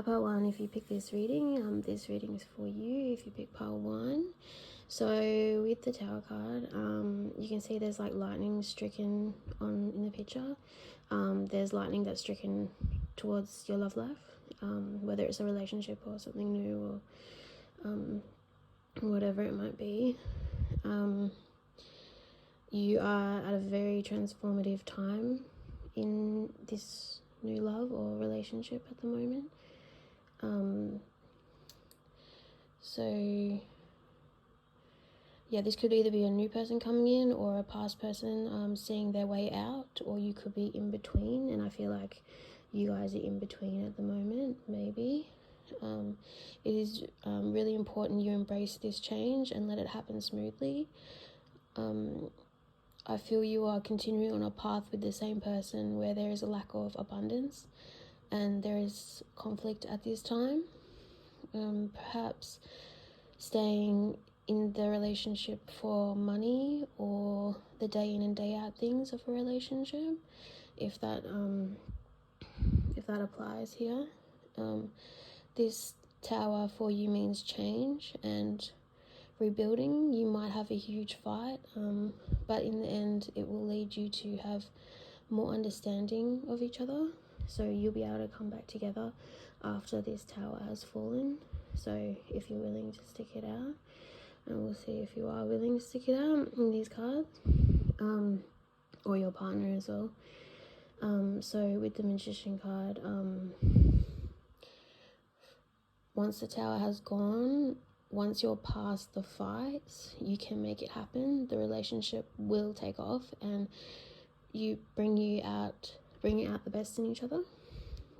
part 1, if you pick this reading, this reading is for you if you pick part 1. So with the Tower card, you can see there's like lightning stricken in the picture. There's lightning that's stricken towards your love life, whether it's a relationship or something new or whatever it might be. You are at a very transformative time in this new love or relationship at the moment. So yeah, this could either be a new person coming in or a past person seeing their way out, or you could be in between, and I feel like you guys are in between at the moment, maybe. It is really important you embrace this change and let it happen smoothly. I feel you are continuing on a path with the same person where there is a lack of abundance and there is conflict at this time. Perhaps staying in the relationship for money or the day in and day out things of a relationship, if that applies here. This Tower for you means change and rebuilding. You might have a huge fight, but in the end it will lead you to have more understanding of each other, so you'll be able to come back together after this Tower has fallen. So if you're willing to stick it out, and we'll see if you are willing to stick it out in these cards, or your partner as well. So with the Magician card, once the Tower has gone, once you're past the fights, you can make it happen. The relationship will take off, and you bring out the best in each other.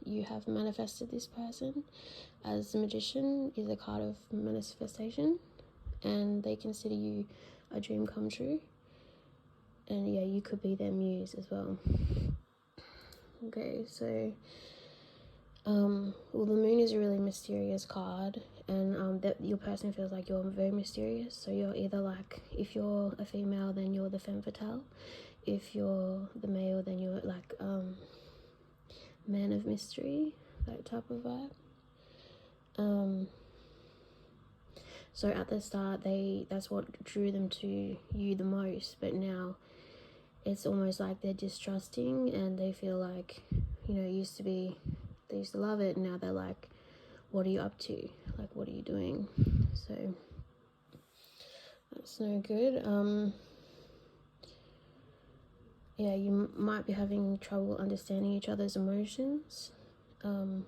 You have manifested this person, as the Magician is a card of manifestation, and they consider you a dream come true. And yeah, you could be their muse as well. Okay, so well, the Moon is a really mysterious card, and that your person feels like you're very mysterious. So you're either like, if you're a female, then you're the femme fatale. If you're the male, then you're like man of mystery, that type of vibe. So at the start, that's what drew them to you the most, but now it's almost like they're distrusting, and they feel like, they used to love it, and now they're like, what are you up to? Like, what are you doing? So that's no good. Yeah, you might be having trouble understanding each other's emotions, and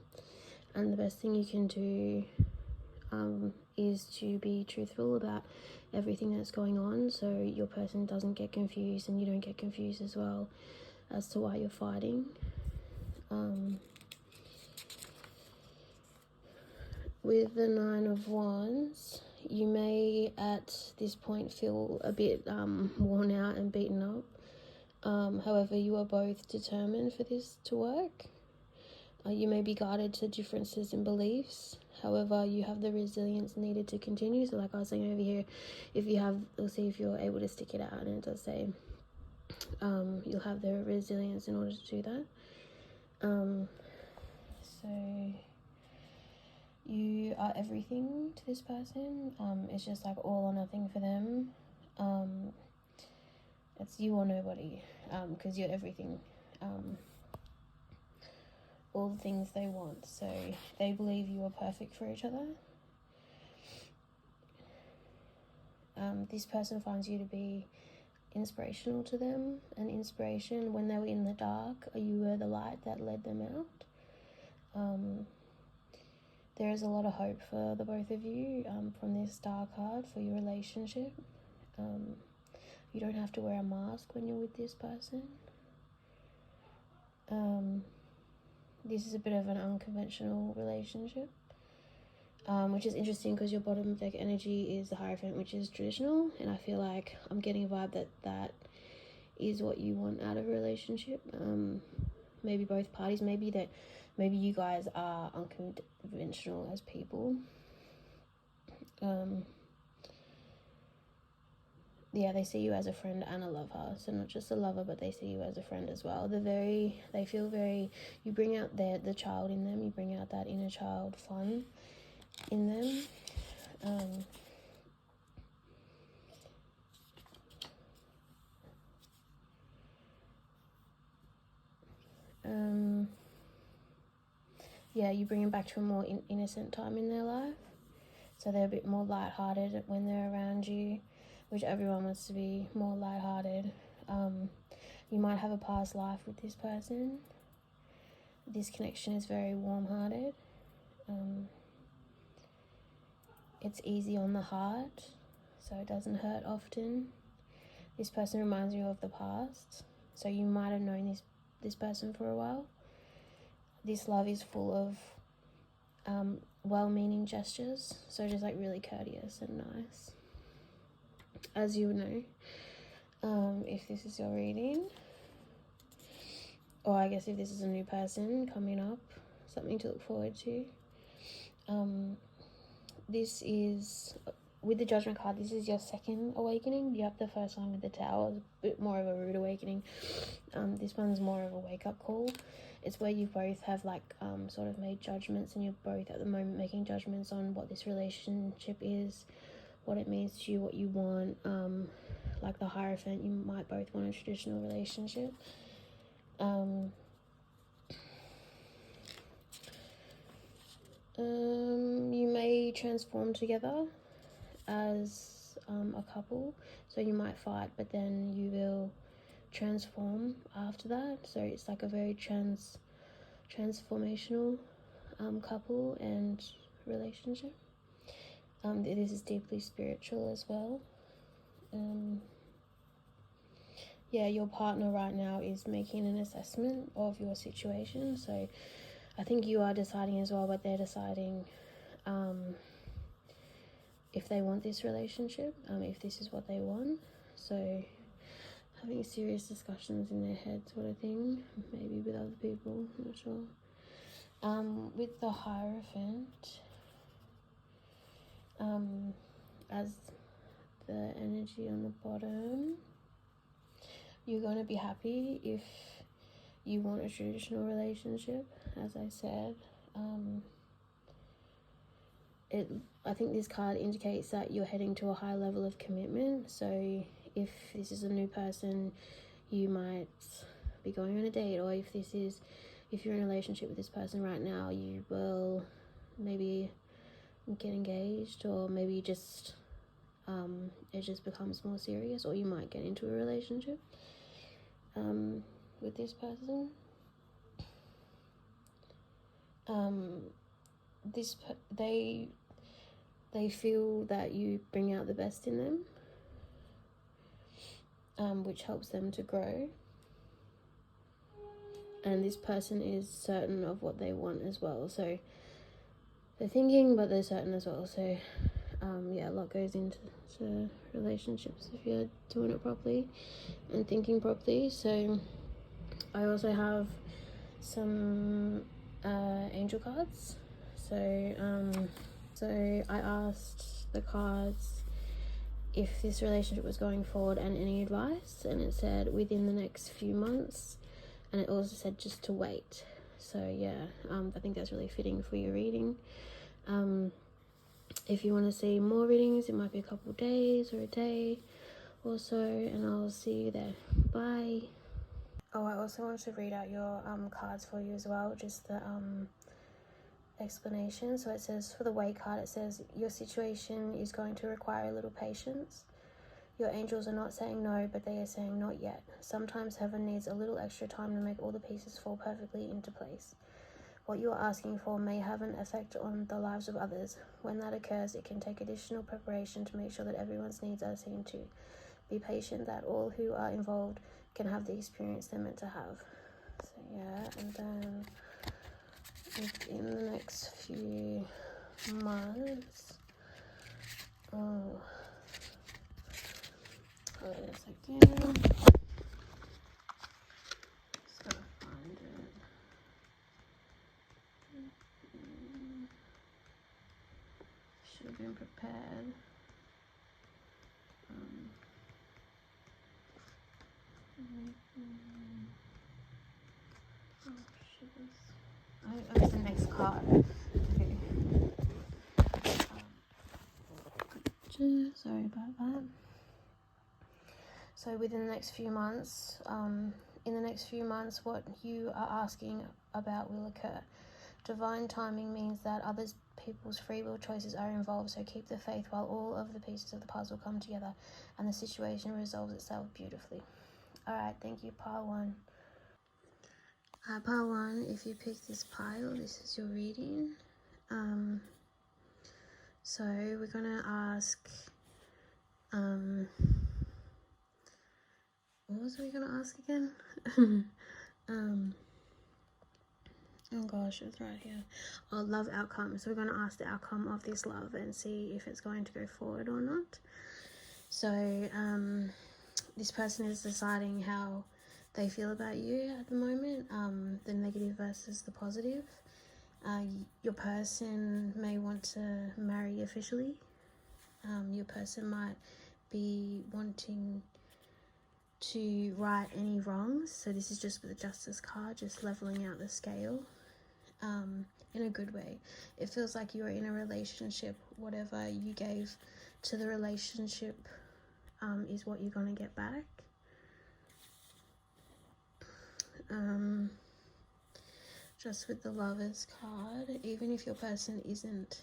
the best thing you can do is to be truthful about everything that's going on, so your person doesn't get confused and you don't get confused as well as to why you're fighting. With the Nine of Wands, you may at this point feel a bit worn out and beaten up. However, you are both determined for this to work. You may be guided to differences in beliefs. However, you have the resilience needed to continue. So like I was saying over here, we'll see if you're able to stick it out, and it does say you'll have the resilience in order to do that. So you are everything to this person. It's just like all or nothing for them. It's you or nobody, because you're everything. All the things they want, so they believe you are perfect for each other. This person finds you to be inspirational to them, an inspiration when they were in the dark. You were the light that led them out. There is a lot of hope for the both of you from this Star card for your relationship. You don't have to wear a mask when you're with this person. This is a bit of an unconventional relationship, which is interesting because your bottom deck energy is the Hierophant, which is traditional, and I feel like I'm getting a vibe that is what you want out of a relationship. Maybe both parties, maybe you guys are unconventional as people. yeah, they see you as a friend and a lover. So not just a lover, but they see you as a friend as well. They feel very, you bring out the child in them, you bring out that inner child fun in them. Yeah, you bring them back to a more innocent time in their life. So they're a bit more lighthearted when they're around you, which everyone wants to be more lighthearted. You might have a past life with this person. This connection is very warm-hearted. It's easy on the heart, so it doesn't hurt often. This person reminds you of the past, so you might have known this person for a while. This love is full of well-meaning gestures, so just like really courteous and nice, as you know, if this is your reading, or I guess if this is a new person coming up, something to look forward to. This is, with the Judgment card, this is your second awakening. You have the first one with the Tower, it's a bit more of a rude awakening. This one's more of a wake-up call. It's where you both have like sort of made judgments, and you're both at the moment making judgments on what this relationship is, what it means to you, what you want. Like the Hierophant, you might both want a traditional relationship. You may transform together as a couple, so you might fight, but then you will transform after that. So it's like a very transformational couple and relationship. This is deeply spiritual as well. Yeah, your partner right now is making an assessment of your situation, so I think you are deciding as well, but they're deciding if they want this relationship, if this is what they want. So having serious discussions in their head sort of thing, maybe with other people, I'm not sure. With the Hierophant, as the energy on the bottom, you're going to be happy if you want a traditional relationship, as I said. I think this card indicates that you're heading to a high level of commitment. So if this is a new person, you might be going on a date, or if you're in a relationship with this person right now, you will maybe get engaged, or maybe just it just becomes more serious, or you might get into a relationship with this person. They feel that you bring out the best in them, which helps them to grow. And this person is certain of what they want as well. So they're thinking, but they're certain as well. So yeah, a lot goes into relationships if you're doing it properly and thinking properly. So I also have some angel cards. So I asked the cards if this relationship was going forward and any advice, and it said within the next few months, and it also said just to wait. So yeah, I think that's really fitting for your reading. If you want to see more readings, it might be a couple of days or a day or so, and I'll see you there. Bye. Oh, I also want to read out your cards for you as well, just the explanation. So it says, for the Way card, it says, your situation is going to require a little patience. Your angels are not saying no, but they are saying not yet. Sometimes heaven needs a little extra time to make all the pieces fall perfectly into place. What you are asking for may have an effect on the lives of others. When that occurs, it can take additional preparation to make sure that everyone's needs are seen to. Be patient that all who are involved can have the experience they're meant to have. So yeah, and then within the next few months, wait a second. Just gotta find it. Should have been prepared. What's the next card? Okay. Sorry about that. So within the next few months, what you are asking about will occur. Divine timing means that other people's free will choices are involved, so keep the faith while all of the pieces of the puzzle come together and the situation resolves itself beautifully. Alright, thank you, pile 1. Pile 1, if you pick this pile, this is your reading. So we're going to ask, what was we going to ask again? Oh gosh, it's right here. Oh, love outcome. So we're going to ask the outcome of this love and see if it's going to go forward or not. So this person is deciding how they feel about you at the moment, the negative versus the positive. Your person may want to marry officially. Your person might be wanting to right any wrongs. So this is just with the Justice card, just leveling out the scale. In a good way. It feels like you're in a relationship. Whatever you gave to the relationship is what you're going to get back. Just with the Lovers card, even if your person isn't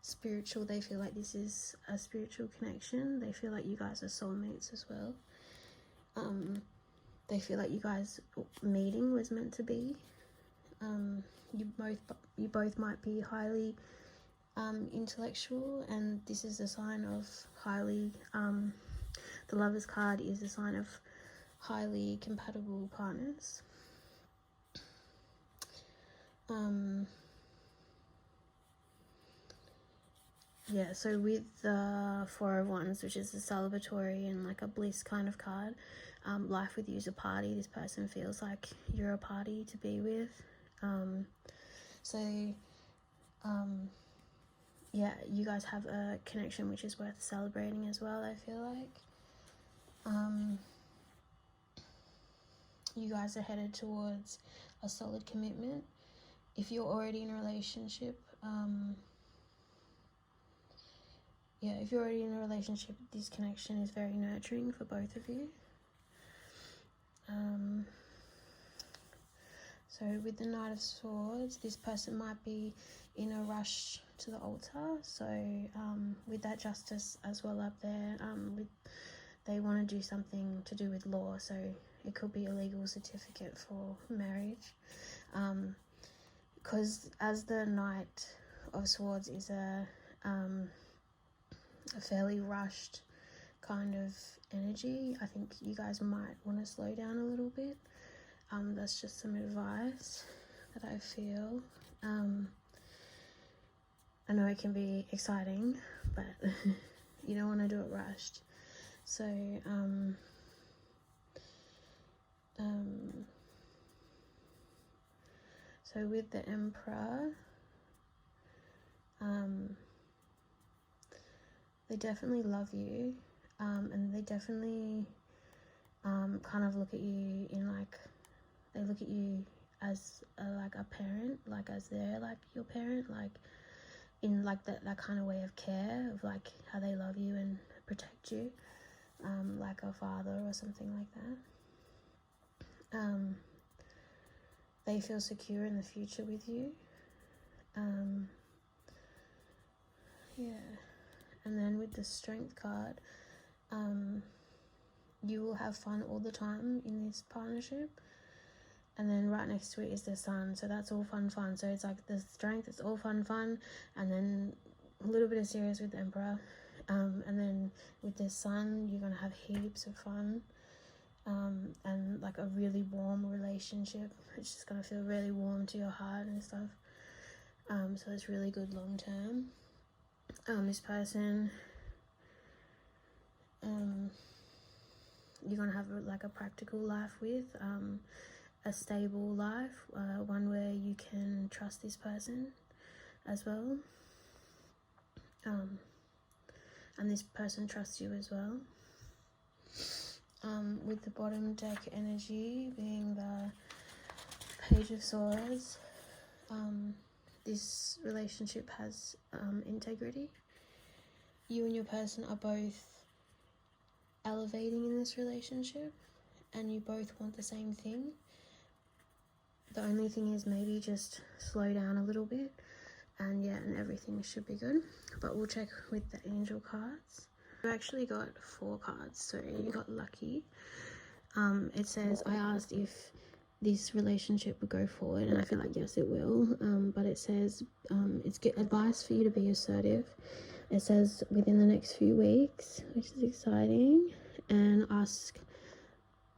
spiritual, they feel like this is a spiritual connection. They feel like you guys are soulmates as well. They feel like you guys meeting was meant to be. You both might be highly intellectual, and this is a sign of highly the Lovers card is a sign of highly compatible partners. Yeah, so with the Four of Wands, which is a celebratory and like a bliss kind of card, life with you is a party. This person feels like you're a party to be with. Yeah, you guys have a connection which is worth celebrating as well, I feel like. You guys are headed towards a solid commitment. If you're already in a relationship, this connection is very nurturing for both of you. So with the Knight of Swords, this person might be in a rush to the altar. So with that Justice as well up there, they want to do something to do with law. So it could be a legal certificate for marriage. Because as the Knight of Swords is a fairly rushed kind of energy, I think you guys might want to slow down a little bit. That's just some advice that I feel. I know it can be exciting, but you don't want to do it rushed. So so with the Emperor, they definitely love you, and they definitely kind of look at you in like, they look at you as like a parent, like as they're like your parent, like in like that kind of way of care, of like how they love you and protect you, like a father or something like that. They feel secure in the future with you. And then with the Strength card, you will have fun all the time in this partnership. And then right next to it is the Sun, so that's all fun. So it's like the Strength, it's all fun, and then a little bit of serious with the Emperor, and then with the Sun, you're gonna have heaps of fun, and like a really warm relationship. It's just gonna feel really warm to your heart and stuff. So it's really good long term. This person, you're gonna have like a practical life with, a stable life, one where you can trust this person as well, and this person trusts you as well. with the bottom deck energy being the Page of Swords. This relationship has integrity. You and your person are both elevating in this relationship, and you both want the same thing. The only thing is maybe just slow down a little bit, and everything should be good. But we'll check with the angel cards. You actually got 4 cards, so you got lucky. It says, I asked if this relationship would go forward, and I feel like yes it will, but it says it's good advice for you to be assertive. It says within the next few weeks, which is exciting, and ask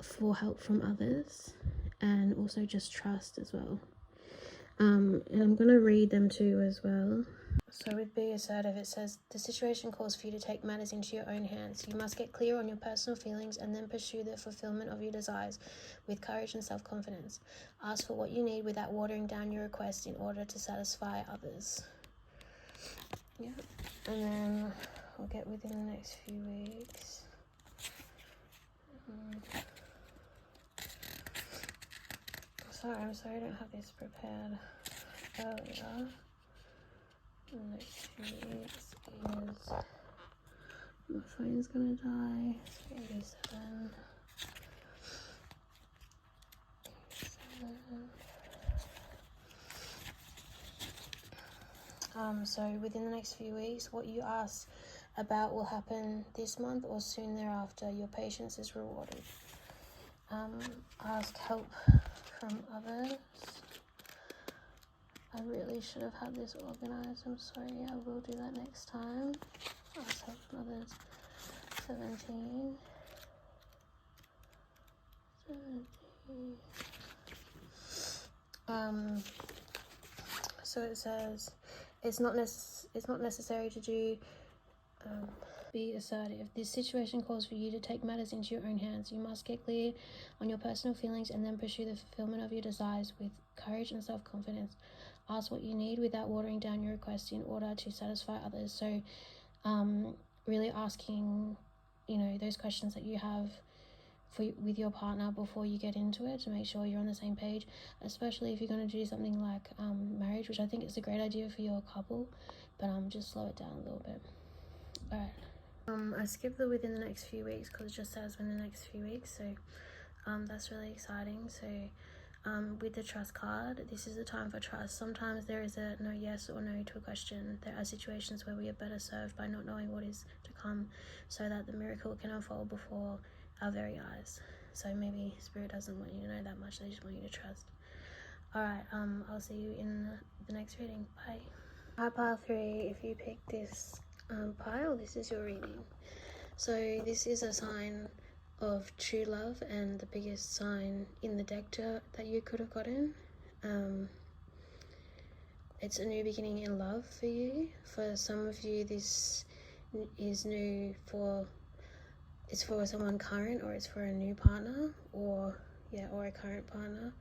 for help from others, and also just trust as well. And I'm going to read them too as well. So with be assertive, it says, the situation calls for you to take matters into your own hands. You must get clear on your personal feelings and then pursue the fulfillment of your desires with courage and self-confidence. Ask for what you need without watering down your request in order to satisfy others. Yeah. And then I'll get within the next few weeks. I'm sorry I don't have this prepared earlier. The next few weeks is, my phone's gonna die. It's 87. So within the next few weeks, what you ask about will happen this month or soon thereafter. Your patience is rewarded. Ask help from others. I really should have had this organized. I'm sorry. I will do that next time. Ask help from others. 17. So it says it's not necessary to do be assertive. This situation calls for you to take matters into your own hands. You must get clear on your personal feelings and then pursue the fulfillment of your desires with courage and self-confidence. Ask what you need without watering down your request in order to satisfy others. So really asking, those questions that you have with your partner before you get into it, to make sure you're on the same page, especially if you're going to do something like marriage, which I think is a great idea for your couple, but just slow it down a little bit. All right. I skipped the within the next few weeks because it just says within the next few weeks, so that's really exciting. So with the trust card, this is the time for trust. Sometimes there is a no yes or no to a question. There are situations where we are better served by not knowing what is to come, so that the miracle can unfold before our very eyes. So maybe Spirit doesn't want you to know that much, they just want you to trust. Alright, I'll see you in the next reading. Bye. Hi, pile 3, if you pick this pile, this is your reading. So this is a sign of true love and the biggest sign in the deck that you could have gotten. It's a new beginning in love for you. For some of you, this is new it's for someone current, or it's for a new partner, or a current partner.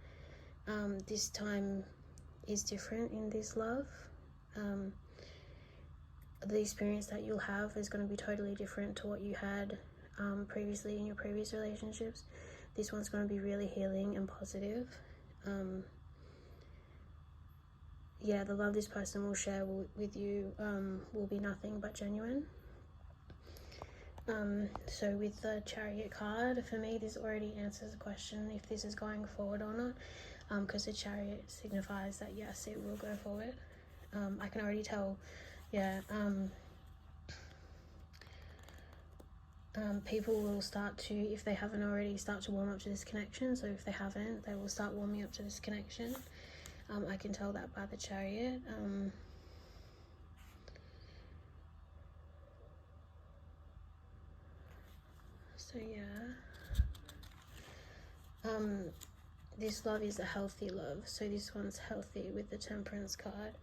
This time is different in this love. The experience that you'll have is going to be totally different to what you had previously in your previous relationships. This one's going to be really healing and positive. The love this person will share with you will be nothing but genuine. So with the Chariot card, for me this already answers the question if this is going forward or not, because the Chariot signifies that yes, it will go forward. I can already tell, people will start to, if they haven't already, start to warm up to this connection. So if they haven't, they will start warming up to this connection. I can tell that by the Chariot. This love is a healthy love. So this one's healthy with the Temperance card.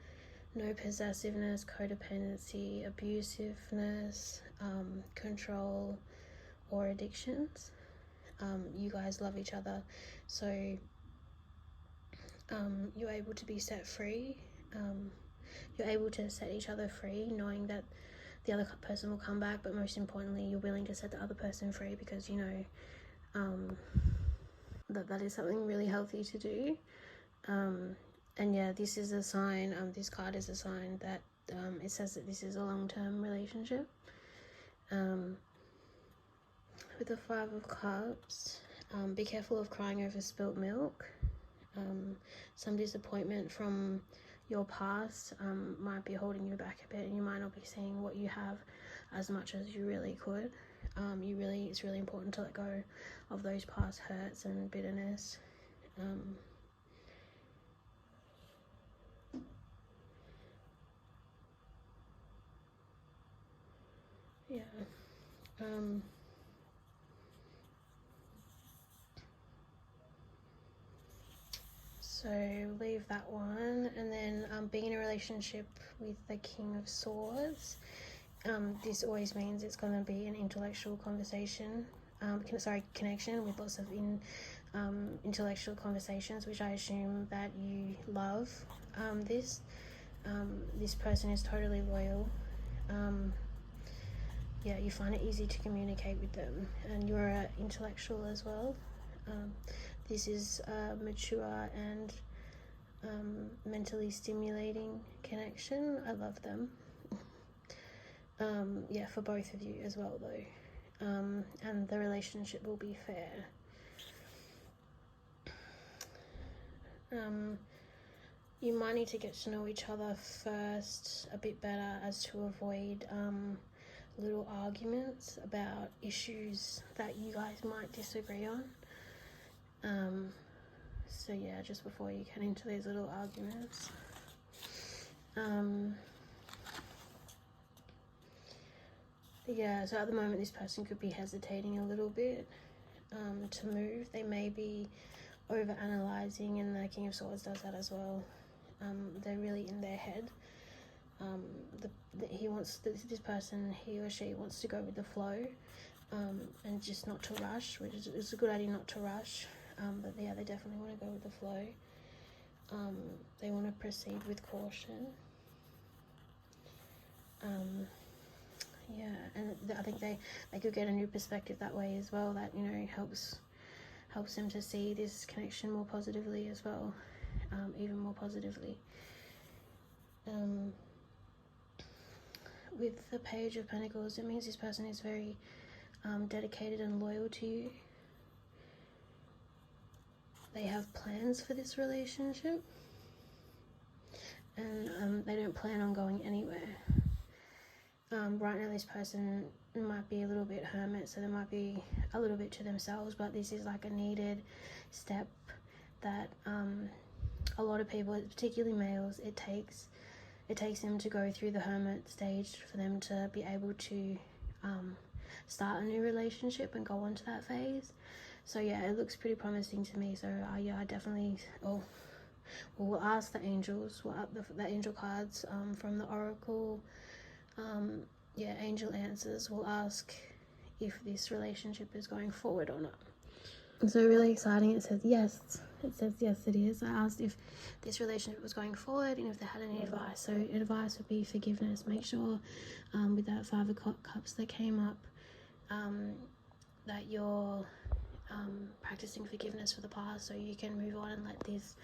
No possessiveness, codependency, abusiveness, control, or addictions. You guys love each other, so you're able to be set free. You're able to set each other free, knowing that the other person will come back, but most importantly, you're willing to set the other person free because you know that is something really healthy to do. And yeah, this is a sign, this card is a sign that it says that this is a long-term relationship. With the Five of Cups, be careful of crying over spilt milk. Some disappointment from your past might be holding you back a bit, and you might not be seeing what you have as much as you really could. It's really important to let go of those past hurts and bitterness. So leave that one, and then being in a relationship with the King of Swords. This always means it's going to be an intellectual conversation, connection with lots of intellectual conversations, which I assume that you love. This person is totally loyal. You find it easy to communicate with them, and you're an intellectual as well. This is a mature and mentally stimulating connection. I love them. For both of you as well, though. And the relationship will be fair. You might need to get to know each other first a bit better, as to avoid little arguments about issues that you guys might disagree on. Just before you get into these little arguments. So at the moment this person could be hesitating a little bit to move. They may be over analyzing, and the King of Swords does that as well. They're really in their head. This person, he or she wants to go with the flow, and just not to rush, which is, it's a good idea not to rush. They definitely want to go with the flow. They want to proceed with caution. And I think they could get a new perspective that way as well, that, you know, helps them to see this connection more positively as well, even more positively. With the Page of Pentacles, it means this person is very dedicated and loyal to you. They have plans for this relationship, and they don't plan on going anywhere. Right now this person might be a little bit hermit, so they might be a little bit to themselves, but this is like a needed step that a lot of people, particularly males, it takes them to go through the hermit stage for them to be able to start a new relationship and go on to that phase. So yeah, it looks pretty promising to me. So I definitely, we'll ask the angels, the angel cards from the oracle. Angel answers. We'll ask if this relationship is going forward or not. So really exciting. It says yes. It says yes, it is. I asked if this relationship was going forward and if they had any advice. So advice would be forgiveness. Make sure with that Five of Cups that came up, that you're practicing forgiveness for the past, so you can move on and let this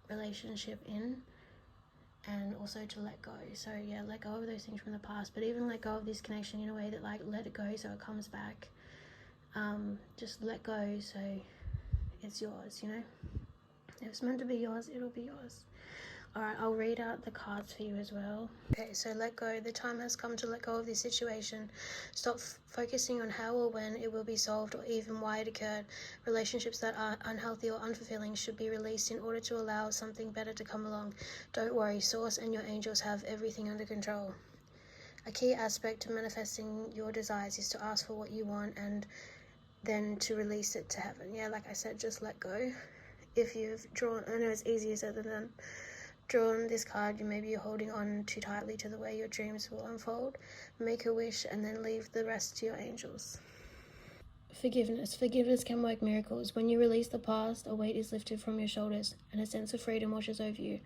relationship in. And also to let go. So yeah, let go of those things from the past, but even let go of this connection in a way that, like, let it go so it comes back. Just let go so it's yours, you know. If it's meant to be yours, it'll be yours. Alright, I'll read out the cards for you as well. Okay, so let go. The time has come to let go of this situation. Stop focusing on how or when it will be solved, or even why it occurred. Relationships that are unhealthy or unfulfilling should be released in order to allow something better to come along. Don't worry, Source and your angels have everything under control. A key aspect to manifesting your desires is to ask for what you want and then to release it to heaven. Yeah, like I said, just let go. If you've drawn, I know it's easier said than done, drawn this card, you may be holding on too tightly to the way your dreams will unfold. Make a wish and then leave the rest to your angels. Forgiveness. Forgiveness can work miracles. When you release the past, a weight is lifted from your shoulders and a sense of freedom washes over you.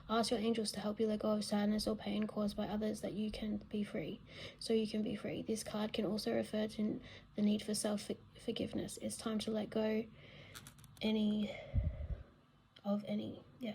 Ask your angels to help you let go of sadness or pain caused by others that you can be free. So you can be free. This card can also refer to the need for self-forgiveness. It's time to let go yeah,